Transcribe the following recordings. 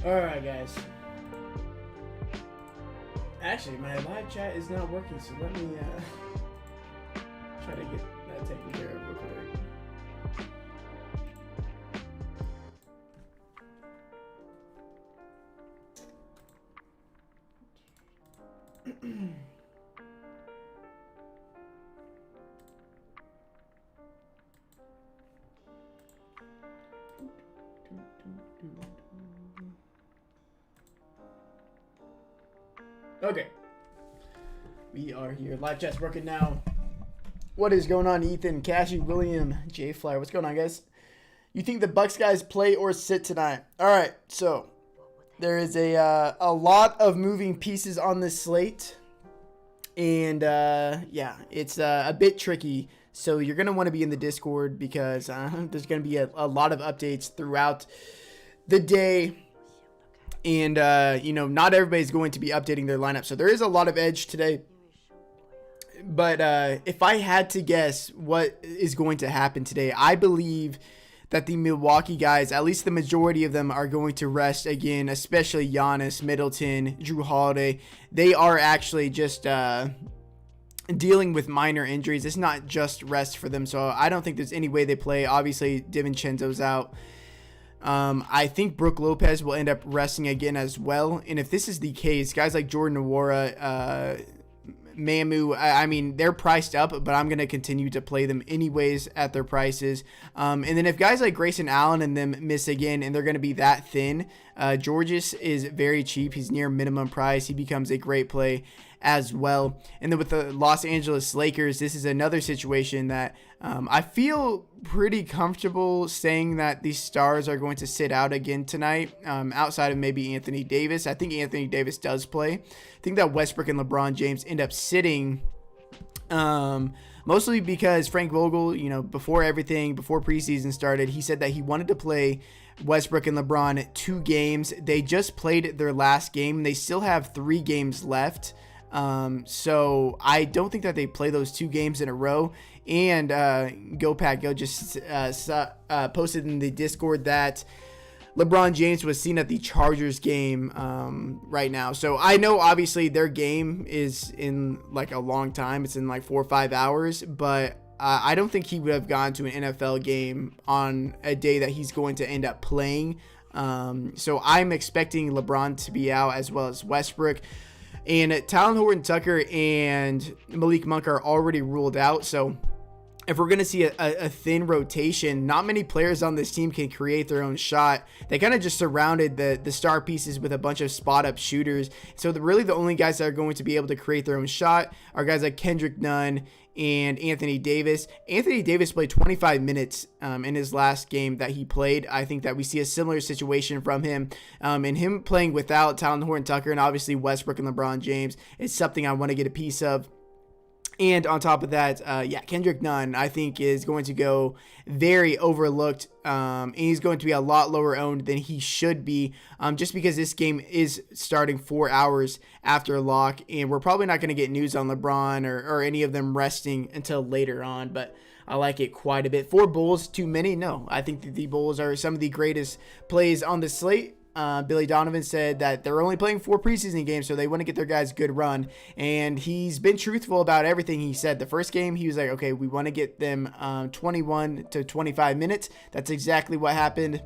Alright, guys. Actually, my live chat is not working, so let me try to get that taken care of real quick. Okay. We are here. Live chat's working now. What is going on, Ethan, Cashy, William, J Flyer? What's going on, guys? You think the Bucks guys play or sit tonight? All right, so there is a lot of moving pieces on this slate, and yeah, it's a bit tricky. So you're gonna want to be in the Discord because there's gonna be a lot of updates throughout the day. And, not everybody's going to be updating their lineup. So there is a lot of edge today. But if I had to guess what is going to happen today, I believe that the Milwaukee guys, at least the majority of them, are going to rest again, especially Giannis, Middleton, Drew Holiday. They are actually just dealing with minor injuries. It's not just rest for them. So I don't think there's any way they play. Obviously, DiVincenzo's out. I think Brook Lopez will end up resting again as well. And if this is the case, guys like Jordan Nwora, Mamu, I mean, they're priced up, but I'm going to continue to play them anyways at their prices. And then if guys like Grayson Allen and them miss again and they're going to be that thin, Georges is very cheap. He's near minimum price. He becomes a great play as well. And then with the Los Angeles Lakers, this is another situation that I feel pretty comfortable saying that these stars are going to sit out again tonight, outside of maybe Anthony Davis. I think Anthony Davis does play. I think that Westbrook and LeBron James end up sitting, mostly because Frank Vogel, before preseason started, he said that he wanted to play Westbrook and LeBron 2 games. They just played their last game. They still have 3 games left. So I don't think that they play those 2 games in a row. And Go Pack Go just posted in the Discord that LeBron James was seen at the Chargers game right now. So I know obviously their game is in like a long time. It's in like 4 or 5 hours, but I don't think he would have gone to an NFL game on a day that he's going to end up playing. So I'm expecting LeBron to be out as well as Westbrook. And Talon Horton-Tucker and Malik Monk are already ruled out. So if we're going to see a thin rotation, not many players on this team can create their own shot. They kind of just surrounded the star pieces with a bunch of spot-up shooters. So really the only guys that are going to be able to create their own shot are guys like Kendrick Nunn and Anthony Davis. Anthony Davis played 25 minutes in his last game that he played. I think that we see a similar situation from him. And him playing without Talon Horton-Tucker and obviously Westbrook and LeBron James is something I want to get a piece of. And on top of that, Kendrick Nunn, I think, is going to go very overlooked. And he's going to be a lot lower owned than he should be, just because this game is starting 4 hours after lock. And we're probably not going to get news on LeBron or any of them resting until later on. But I like it quite a bit. 4 Bulls, too many? No. I think that the Bulls are some of the greatest plays on the slate. Billy Donovan said that they're only playing 4 preseason games, so they want to get their guys good run. And he's been truthful about everything he said. The first game, he was like, okay, we want to get them 21 to 25 minutes. That's exactly what happened.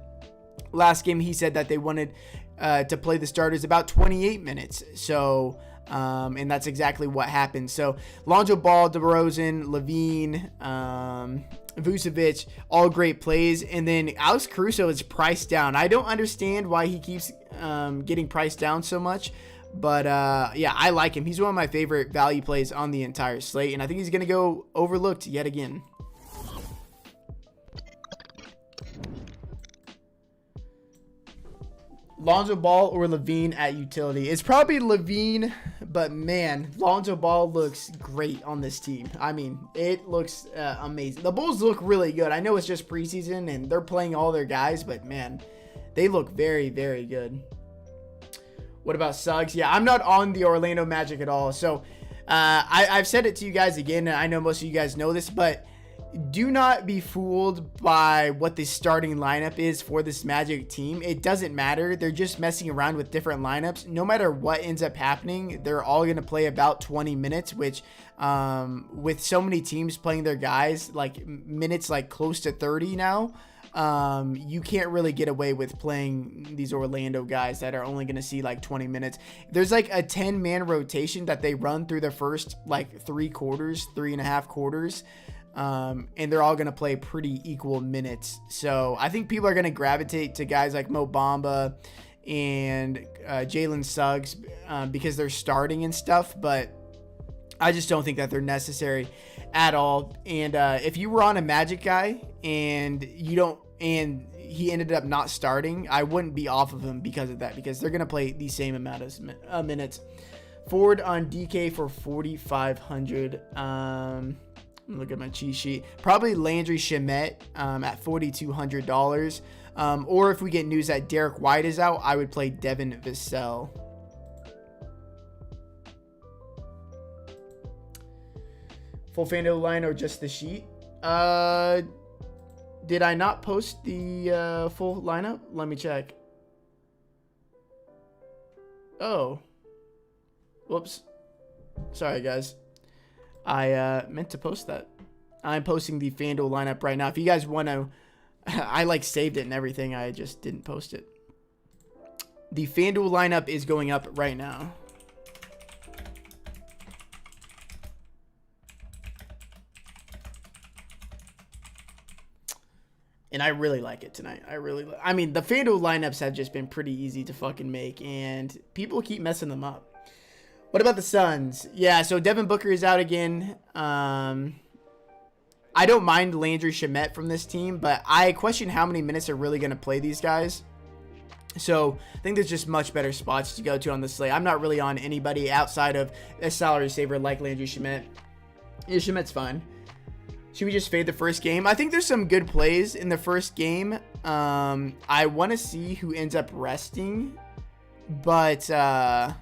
Last game, he said that they wanted to play the starters about 28 minutes. So, and that's exactly what happened. So, Lonzo Ball, DeRozan, Levine, Vucevic, all great plays. And then Alex Caruso is priced down. I don't understand why he keeps getting priced down so much. But, I like him. He's one of my favorite value plays on the entire slate. And I think he's going to go overlooked yet again. Lonzo Ball or Levine at utility? It's probably Levine, but man, Lonzo Ball looks great on this team. I mean, it looks amazing. The Bulls look really good. I know it's just preseason and they're playing all their guys, but man, they look very, very good. What about Suggs? Yeah, I'm not on the Orlando Magic at all. So I've said it to you guys again, and I know most of you guys know this, but do not be fooled by what the starting lineup is for this Magic team. It doesn't matter. They're just messing around with different lineups. No matter what ends up happening, they're all going to play about 20 minutes, which with so many teams playing their guys, like minutes like close to 30 now, you can't really get away with playing these Orlando guys that are only going to see like 20 minutes. There's like a 10-man rotation that they run through the first like 3.5 quarters. And they're all going to play pretty equal minutes. So I think people are going to gravitate to guys like Mo Bamba and Jalen Suggs because they're starting and stuff. But I just don't think that they're necessary at all. And if you were on a Magic guy and he ended up not starting, I wouldn't be off of him because of that, because they're going to play the same amount of minutes. Forward on DK for 4,500. Look at my cheat sheet. Probably Landry Shamet at $4,200. Or if we get news that Derek White is out, I would play Devin Vassell. Full FanDuel line or just the sheet? Did I not post the full lineup? Let me check. Oh. Whoops. Sorry, guys. I meant to post that. I'm posting the FanDuel lineup right now. If you guys want to, I like saved it and everything. I just didn't post it. The FanDuel lineup is going up right now. And I really like it tonight. I mean, the FanDuel lineups have just been pretty easy to fucking make, and people keep messing them up. What about the Suns? Yeah, so Devin Booker is out again. I don't mind Landry Shamet from this team, but I question how many minutes are really going to play these guys. So I think there's just much better spots to go to on the slate. I'm not really on anybody outside of a salary saver like Landry Shamet. Yeah, Shamet's fine. Should we just fade the first game? I think there's some good plays in the first game. I want to see who ends up resting. But, yeah,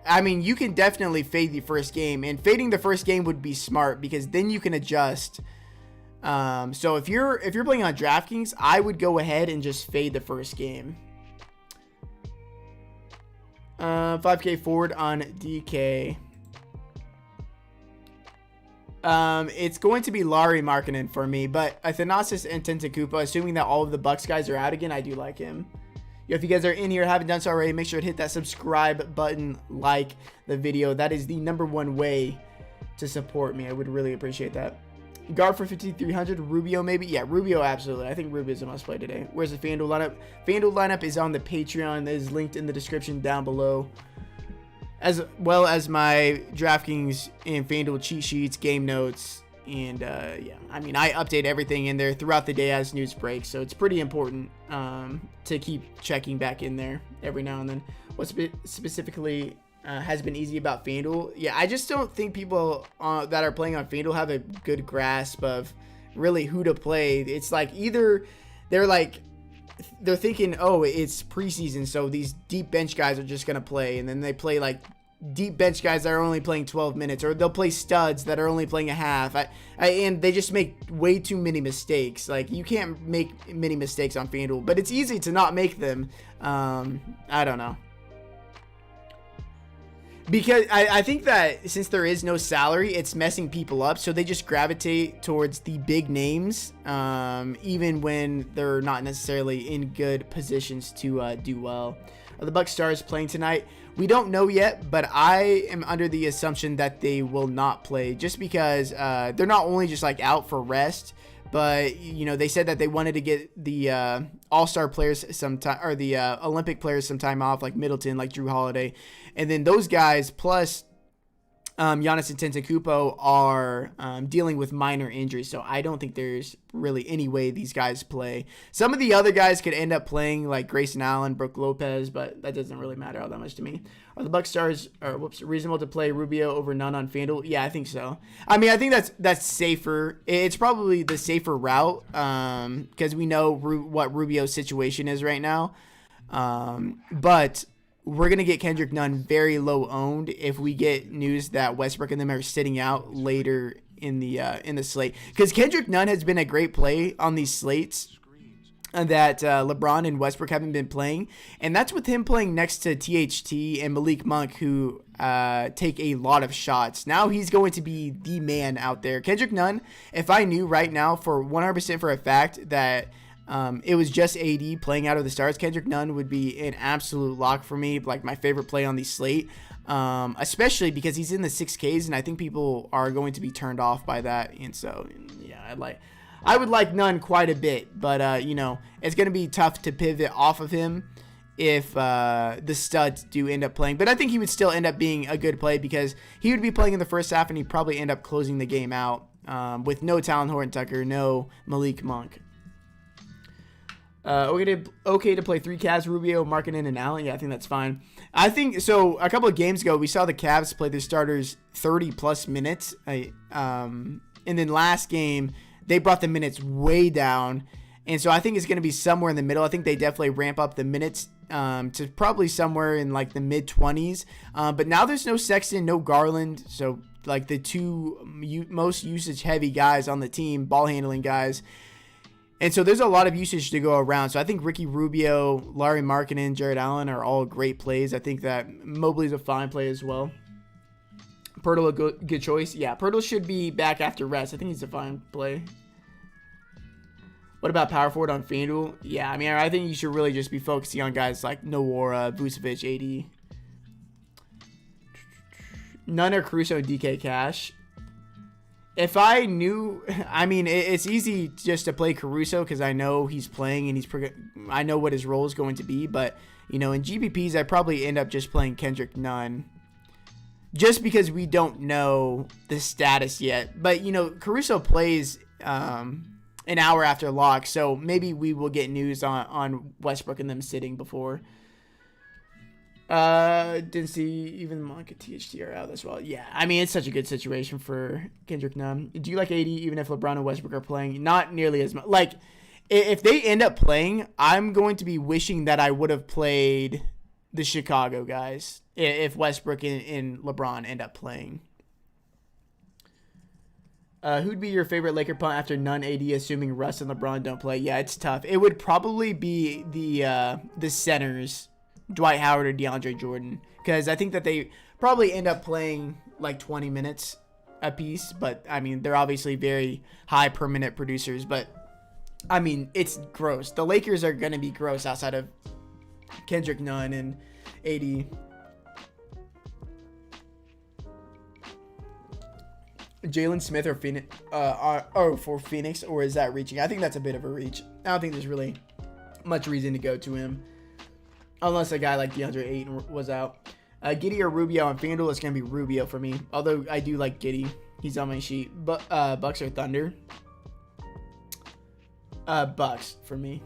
I mean, you can definitely fade the first game. And fading the first game would be smart because then you can adjust. So if you're playing on Draftkings, I would go ahead and just fade the first game. 5K forward on DK. It's going to be Lauri Markkanen for me, but Thanasis and Antetokounmpo, assuming that all of the Bucks guys are out again, I do like him. Yo, if you guys are in here, haven't done so already, make sure to hit that subscribe button, like the video. That is the #1 way to support me. I would really appreciate that. Guard for 5,300, Rubio maybe? Yeah, Rubio, absolutely. I think Rubio is a must play today. Where's the FanDuel lineup? FanDuel lineup is on the Patreon. That is linked in the description down below, as well as my DraftKings and FanDuel cheat sheets, game notes, and yeah, I mean, I update everything in there throughout the day as news breaks, so it's pretty important to keep checking back in there every now and then. What specifically has been easy about FanDuel? Yeah, I just don't think people that are playing on FanDuel have a good grasp of really who to play. It's like either they're thinking, oh, it's preseason, so these deep bench guys are just going to play. And then they play like deep bench guys that are only playing 12 minutes, or they'll play studs that are only playing a half. And they just make way too many mistakes. Like, you can't make many mistakes on FanDuel, but it's easy to not make them. I don't know. Because I think that since there is no salary, it's messing people up. So they just gravitate towards the big names, even when they're not necessarily in good positions to do well. Are the Bucks stars playing tonight? We don't know yet, but I am under the assumption that they will not play, just because they're not only just like out for rest, but you know, they said that they wanted to get the all-star players some time, or the Olympic players some time off, like Middleton, like Drew Holiday, and then those guys plus Giannis Antetokounmpo are dealing with minor injuries, so I don't think there's really any way these guys play. Some of the other guys could end up playing, like Grayson Allen, Brook Lopez, but that doesn't really matter all that much to me. Are the Bucks stars reasonable to play Rubio over none on FanDuel? Yeah, I think so. I mean, I think that's safer. It's probably the safer route because we know what Rubio's situation is right now. But we're going to get Kendrick Nunn very low owned if we get news that Westbrook and them are sitting out later in the slate. Because Kendrick Nunn has been a great play on these slates that LeBron and Westbrook haven't been playing. And that's with him playing next to THT and Malik Monk, who take a lot of shots. Now he's going to be the man out there. Kendrick Nunn, if I knew right now for 100% for a fact that it was just AD playing out of the stars, Kendrick Nunn would be an absolute lock for me, like my favorite play on the slate, especially because he's in the 6Ks, and I think people are going to be turned off by that. And so, yeah, I would like Nunn quite a bit, but, it's going to be tough to pivot off of him if the studs do end up playing. But I think he would still end up being a good play because he would be playing in the first half, and he'd probably end up closing the game out with no Talon Horton-Tucker, no Malik Monk. Okay to play 3 Cavs, Rubio, Markkanen, and Allen. Yeah, I think that's fine. I think so. A couple of games ago, we saw the Cavs play their starters 30-plus minutes. And then last game, they brought the minutes way down. And so I think it's going to be somewhere in the middle. I think they definitely ramp up the minutes to probably somewhere in like the mid-20s. But now there's no Sexton, no Garland. So like the two most usage-heavy guys on the team, ball-handling guys. And so there's a lot of usage to go around. So I think Ricky Rubio, Larry Markkanen, Jared Allen are all great plays. I think that Mobley's a fine play as well. Pirtle a good choice. Yeah, Pirtle should be back after rest. I think he's a fine play. What about power forward on FanDuel? Yeah, I mean, I think you should really just be focusing on guys like Nwora, Vucevic, AD. None are Caruso, DK Cash. If I knew, I mean, it's easy just to play Caruso because I know he's playing and I know what his role is going to be. But, in GPPs, I probably end up just playing Kendrick Nunn just because we don't know the status yet. But, Caruso plays an hour after lock, so maybe we will get news on Westbrook and them sitting before. Didn't see even Monk and THT are out as well. Yeah, I mean, it's such a good situation for Kendrick Nunn. Do you like AD even if LeBron and Westbrook are playing? Not nearly as much. Like, if they end up playing, I'm going to be wishing that I would have played the Chicago guys if Westbrook and LeBron end up playing. Who'd be your favorite Laker punt after Nunn, AD, assuming Russ and LeBron don't play? Yeah, it's tough. It would probably be the centers, Dwight Howard or DeAndre Jordan, because I think that they probably end up playing like 20 minutes a piece. But I mean, they're obviously very high per minute producers. But I mean, it's gross. The Lakers are going to be gross outside of Kendrick Nunn and AD. Jalen Smith or Phoenix, for Phoenix, or is that reaching? I think that's a bit of a reach. I don't think there's really much reason to go to him. Unless a guy like DeAndre Ayton was out. Giddey or Rubio on FanDuel, it's going to be Rubio for me. Although I do like Giddey. He's on my sheet. But Bucks or Thunder? Bucks for me.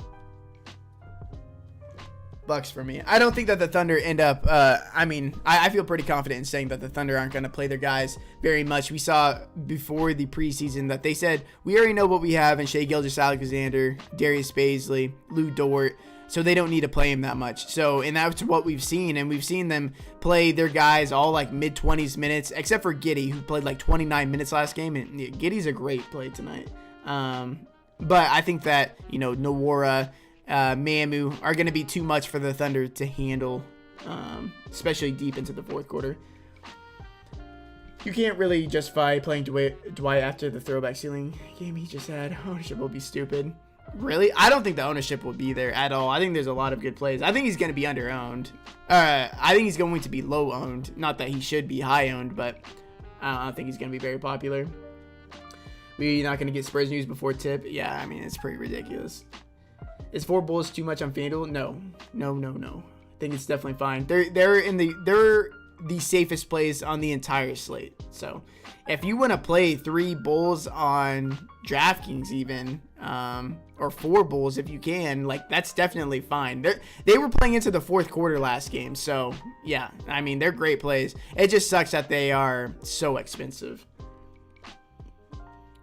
Bucks for me. I don't think that the Thunder end up... I feel pretty confident in saying that the Thunder aren't going to play their guys very much. We saw before the preseason that they said, we already know what we have in Shai Gilgeous-Alexander, Darius Bazley, Lou Dort. So they don't need to play him that much. So, and that's what we've seen. And we've seen them play their guys all like mid-20s minutes, except for Giddey, who played like 29 minutes last game. And Giddey's a great play tonight. But I think that, Nwora, Mamu are going to be too much for the Thunder to handle, especially deep into the fourth quarter. You can't really justify playing Dwight after the throwback ceiling game he just had. Ownership will be stupid. Really? I don't think the ownership will be there at all. I think there's a lot of good plays. I think he's going to be under-owned. I think he's going to be low-owned. Not that he should be high-owned, but I don't think he's going to be very popular. We're not going to get Spurs news before tip. Yeah, I mean, it's pretty ridiculous. Is 4 Bulls too much on FanDuel? No. I think it's definitely fine. They're the safest plays on the entire slate. So if you want to play 3 Bulls on DraftKings even, or 4 Bulls if you can, like, that's definitely fine. They were playing into the fourth quarter last game. So yeah, I mean, they're great plays. It just sucks that they are so expensive.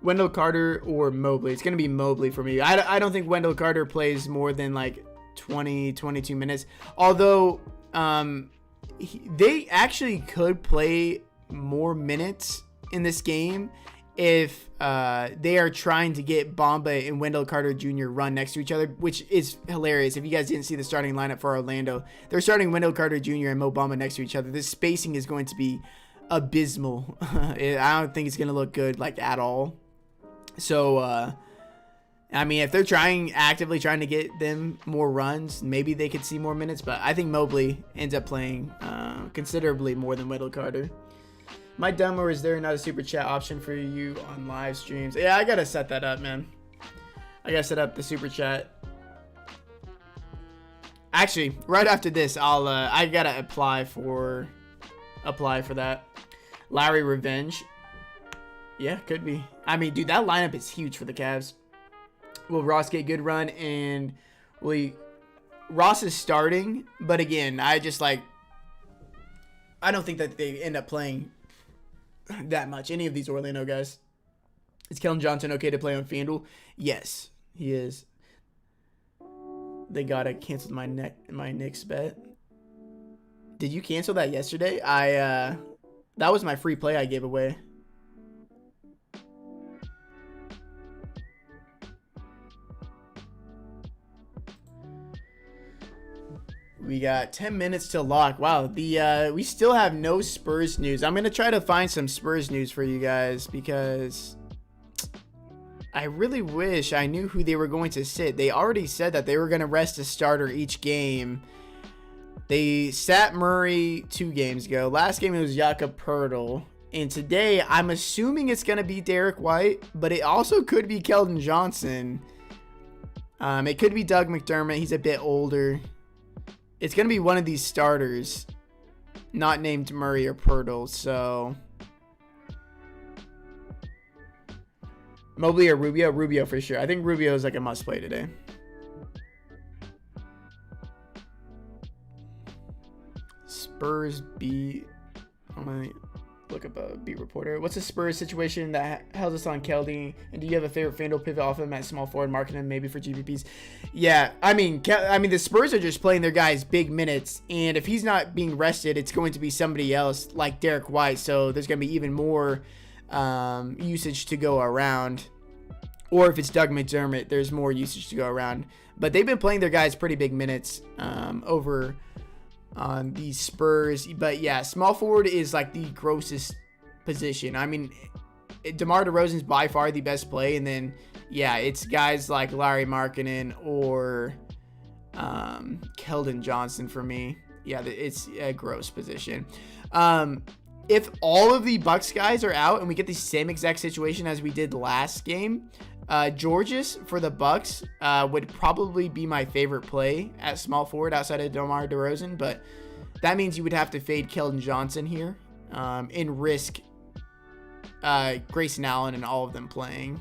Wendell Carter or Mobley? It's going to be Mobley for me. I don't think Wendell Carter plays more than like 20, 22 minutes. Although They actually could play more minutes in this game if they are trying to get Bamba and Wendell Carter Jr. run next to each other, which is hilarious. If you guys didn't see the starting lineup for Orlando, they're starting Wendell Carter Jr. and Mo Bamba next to each other. This spacing is going to be abysmal. I don't think it's going to look good like at all. So, I mean, if they're actively trying to get them more runs, maybe they could see more minutes. But I think Mobley ends up playing considerably more than Wendell Carter. Am I dumb, or is there not a super chat option for you on live streams? Yeah, I gotta set that up, man. I gotta set up the super chat. Actually, right after this, I gotta apply for that. Lowry revenge. Yeah, could be. I mean, dude, that lineup is huge for the Cavs. Will Ross get good run? And Ross is starting, but again, I don't think that they end up playing that much, any of these Orlando guys. Is Keldon Johnson okay to play on FanDuel? Yes, he is. They gotta cancel my Knicks bet. Did you cancel that yesterday? That was my free play I gave away. We got 10 minutes till lock. Wow, we still have no Spurs news. I'm gonna try to find some Spurs news for you guys because I really wish I knew who they were going to sit. They already said that they were gonna rest a starter each game. They sat Murray 2 games ago. Last game it was Jakob Poeltl. And today I'm assuming it's gonna be Derek White, but it also could be Keldon Johnson. It could be Doug McDermott. He's a bit older. It's going to be one of these starters, not named Murray or Poeltl. So, Mobley or Rubio? Rubio for sure. I think Rubio is like a must play today. Spurs beat. I'm going to look up a beat reporter. What's the Spurs situation that held us on Keldon? And do you have a favorite FanDuel pivot off of him at small forward, marking him maybe for GPPs? Yeah, I mean, the Spurs are just playing their guys big minutes, and if he's not being rested, it's going to be somebody else like Derek White. So there's going to be even more usage to go around. Or if it's Doug McDermott, there's more usage to go around. But they've been playing their guys pretty big minutes over on the Spurs. But yeah, small forward is like the grossest position. I mean, DeMar DeRozan's by far the best play, and then yeah, it's guys like Larry Markkinen or Keldon Johnson for me. Yeah, it's a gross position. If all of the Bucks guys are out and we get the same exact situation as we did last game, Georges for the Bucks would probably be my favorite play at small forward outside of DeMar DeRozan, but that means you would have to fade Keldon Johnson here and risk Grayson Allen and all of them playing.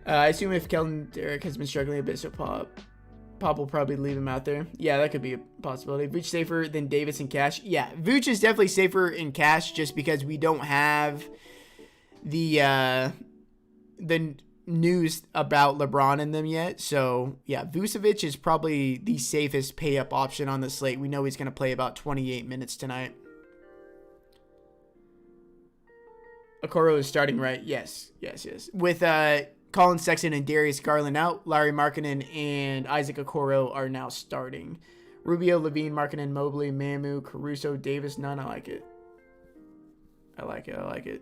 I assume if Derek has been struggling a bit, so Pop will probably leave him out there. Yeah, that could be a possibility. Vooch safer than Davis in cash? Yeah, Vooch is definitely safer in cash just because we don't have the news about LeBron in them yet. So yeah, Vucevic is probably the safest pay up option on the slate. We know he's going to play about 28 minutes tonight. Okoro is starting, right? Yes. With Colin Sexton and Darius Garland out, Larry Markkinen and Isaac Okoro are now starting. Rubio, Levine, Markkinen, Mobley, Mamu, Caruso, Davis, none. I like it. I like it.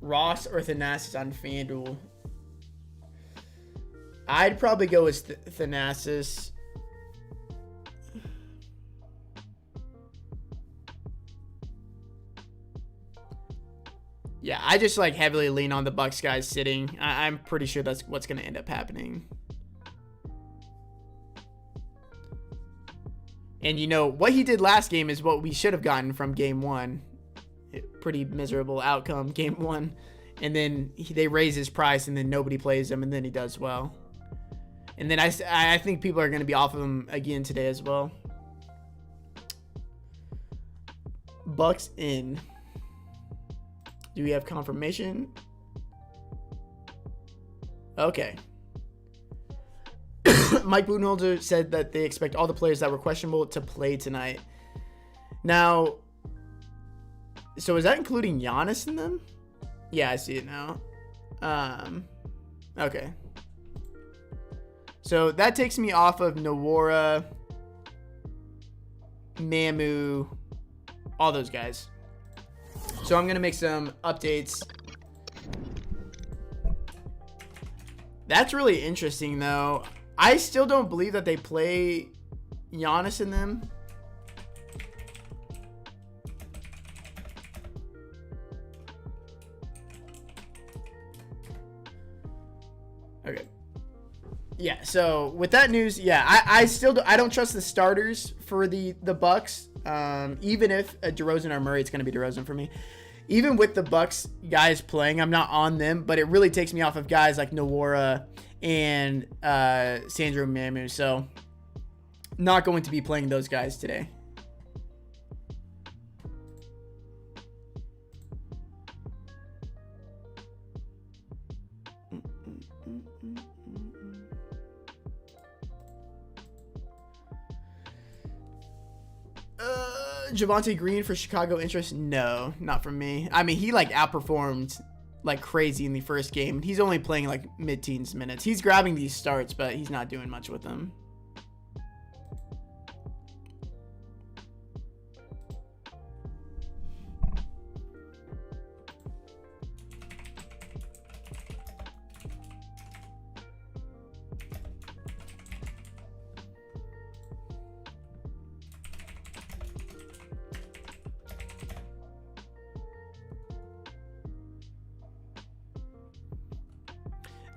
Ross or Thanasis on FanDuel? I'd probably go with Thanasis. Yeah, I just like heavily lean on the Bucks guys sitting. I'm pretty sure that's what's going to end up happening. And you know, what he did last game is what we should have gotten from game 1. Pretty miserable outcome, game 1. And then they raise his price, and then nobody plays him, and then he does well. And then I think people are going to be off of him again today as well. Bucks in. Do we have confirmation? Okay. Mike Budenholzer said that they expect all the players that were questionable to play tonight. Now, so is that including Giannis in them? Yeah, I see it now. Okay. So that takes me off of Nwora, Mamu, all those guys. So I'm going to make some updates. That's really interesting, though. I still don't believe that they play Giannis in them. Okay. Yeah, so with that news, yeah, I don't trust the starters for the Bucks. Even if DeRozan or Murray, it's going to be DeRozan for me. Even with the Bucks guys playing, I'm not on them, but it really takes me off of guys like Nwora and Sandro Mamu. So not going to be playing those guys today. Javonte Green for Chicago interest? No, not from me. I mean, he like outperformed like crazy in the first game. He's only playing like mid-teens minutes. He's grabbing these starts, but he's not doing much with them.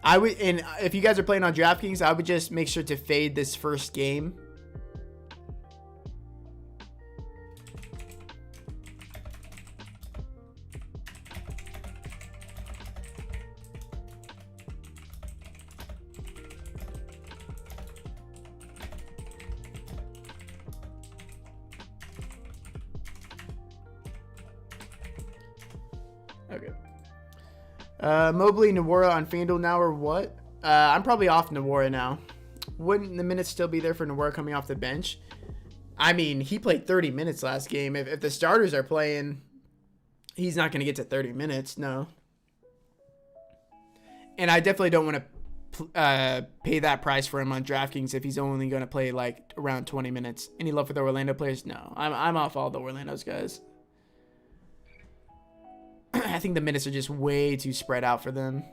I would, and if you guys are playing on Draftkings, I would just make sure to fade this first game. Okay. Mobley, Nwora on FanDuel now or what? I'm probably off Nwora now. Wouldn't the minutes still be there for Nwora coming off the bench? I mean, he played 30 minutes last game. If the starters are playing, he's not going to get to 30 minutes, no. And I definitely don't want to pay that price for him on DraftKings if he's only going to play like around 20 minutes. Any love for the Orlando players? No. I'm off all the Orlando's guys. I think the minutes are just way too spread out for them.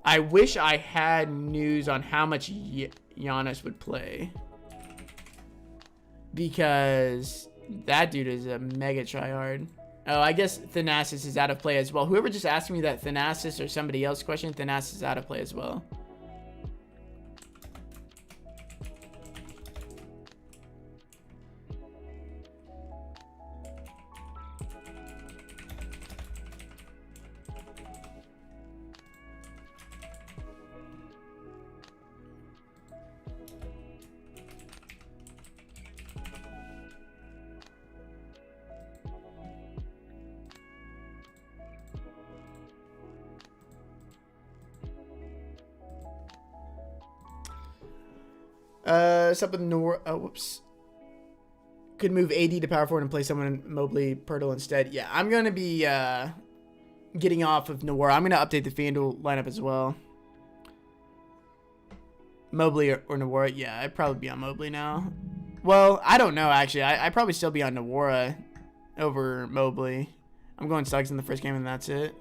I wish I had news on how much Giannis would play. Because that dude is a mega tryhard. Oh, I guess Thanasis is out of play as well. Whoever just asked me that Thanasis or somebody else question, Thanasis is out of play as well. Something whoops. Could move AD to power forward and play someone Mobley, Pirtle instead. Yeah, I'm gonna be getting off of Nwora. I'm gonna update the FanDuel lineup as well. Mobley or Nwora. Yeah, I'd probably be on Mobley now. Well, I don't know actually. I'd probably still be on Nwora over Mobley. I'm going Suggs in the first game and that's it.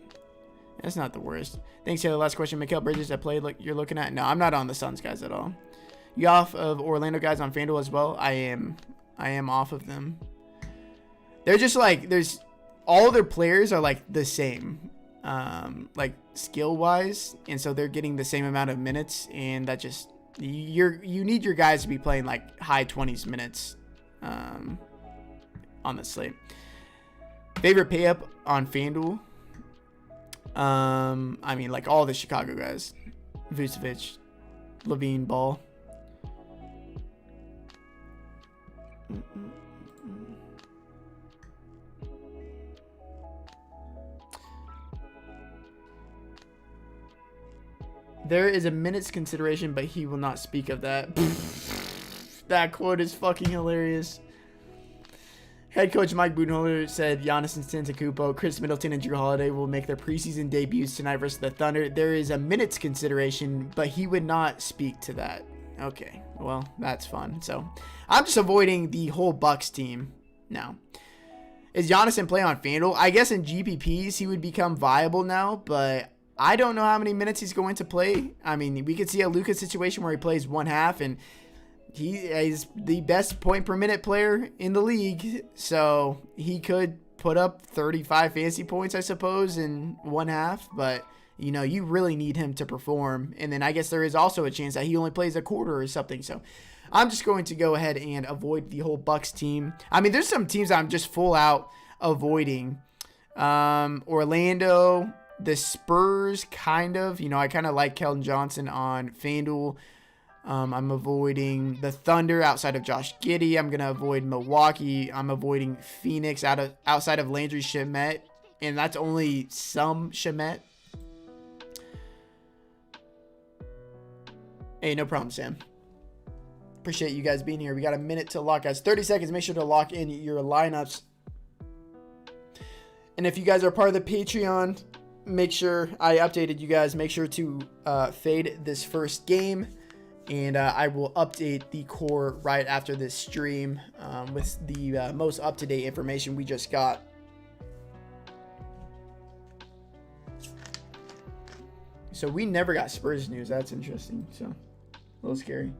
That's not the worst. Thanks, Taylor. Last question. Mikal Bridges, I played like you're looking at. No, I'm not on the Suns guys at all. You off of Orlando guys on FanDuel as well? I am off of them. They're just like, there's all their players are like the same, like skill wise, and so they're getting the same amount of minutes, and that just you need your guys to be playing like high 20s minutes on the slate. Favorite pay up on FanDuel? I mean like all the Chicago guys, Vucevic, Levine, Ball. There is a minutes consideration, but he will not speak of that. That quote is fucking hilarious. Head coach Mike Budenholzer said Giannis Antetokounmpo, Chris Middleton, and Drew Holiday will make their preseason debuts tonight versus the Thunder. There is a minutes consideration, but he would not speak to that. Okay, well, that's fun. So I'm just avoiding the whole Bucks team now. Is Giannis in play on FanDuel? I guess in GPPs he would become viable now, but I don't know how many minutes he's going to play. I mean, we could see a Luka situation where he plays one half, and he is the best point per minute player in the league. So he could put up 35 fantasy points, I suppose, in one half. But, you know, you really need him to perform. And then I guess there is also a chance that he only plays a quarter or something. So I'm just going to go ahead and avoid the whole Bucks team. I mean, there's some teams I'm just full out avoiding. Orlando, the Spurs, kind of. You know, I kind of like Keldon Johnson on FanDuel. I'm avoiding the Thunder outside of Josh Giddey. I'm going to avoid Milwaukee. I'm avoiding Phoenix outside of Landry Shamet. And that's only some Shamet. Hey, no problem, Sam. Appreciate you guys being here. We got a minute to lock, guys. 30 seconds. Make sure to lock in your lineups. And if you guys are part of the Patreon, make sure I updated you guys. Make sure to fade this first game. And I will update the core right after this stream with the most up-to-date information we just got. So we never got Spurs news. That's interesting. So a little scary.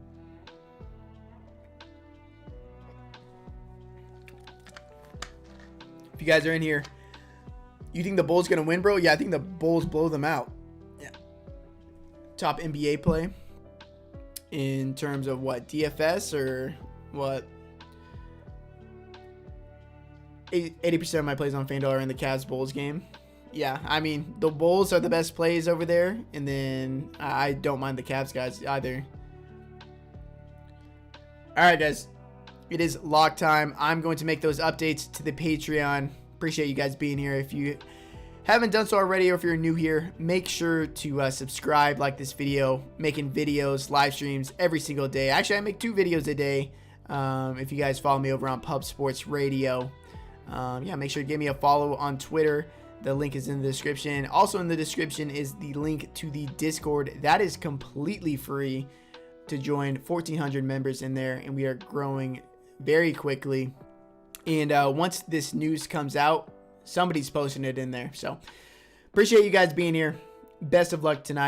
If you guys are in here, you think the Bulls going to win, bro? Yeah, I think the Bulls blow them out. Yeah. Top NBA play. In terms of what, DFS or what? 80% of my plays on FanDuel are in the Cavs Bulls game. Yeah, I mean, the Bulls are the best plays over there, and then I don't mind the Cavs guys either. All right, guys, it is lock time. I'm going to make those updates to the Patreon. Appreciate you guys being here. If you haven't done so already, or if you're new here, make sure to subscribe, like this video. Making videos, live streams every single day. Actually, I make 2 videos a day. If you guys follow me over on Pub Sports Radio, yeah, make sure to give me a follow on Twitter. The link is in the description. Also in the description is the link to the Discord. That is completely free to join. 1,400 members in there, and we are growing very quickly. And once this news comes out, somebody's posting it in there. So appreciate you guys being here. Best of luck tonight.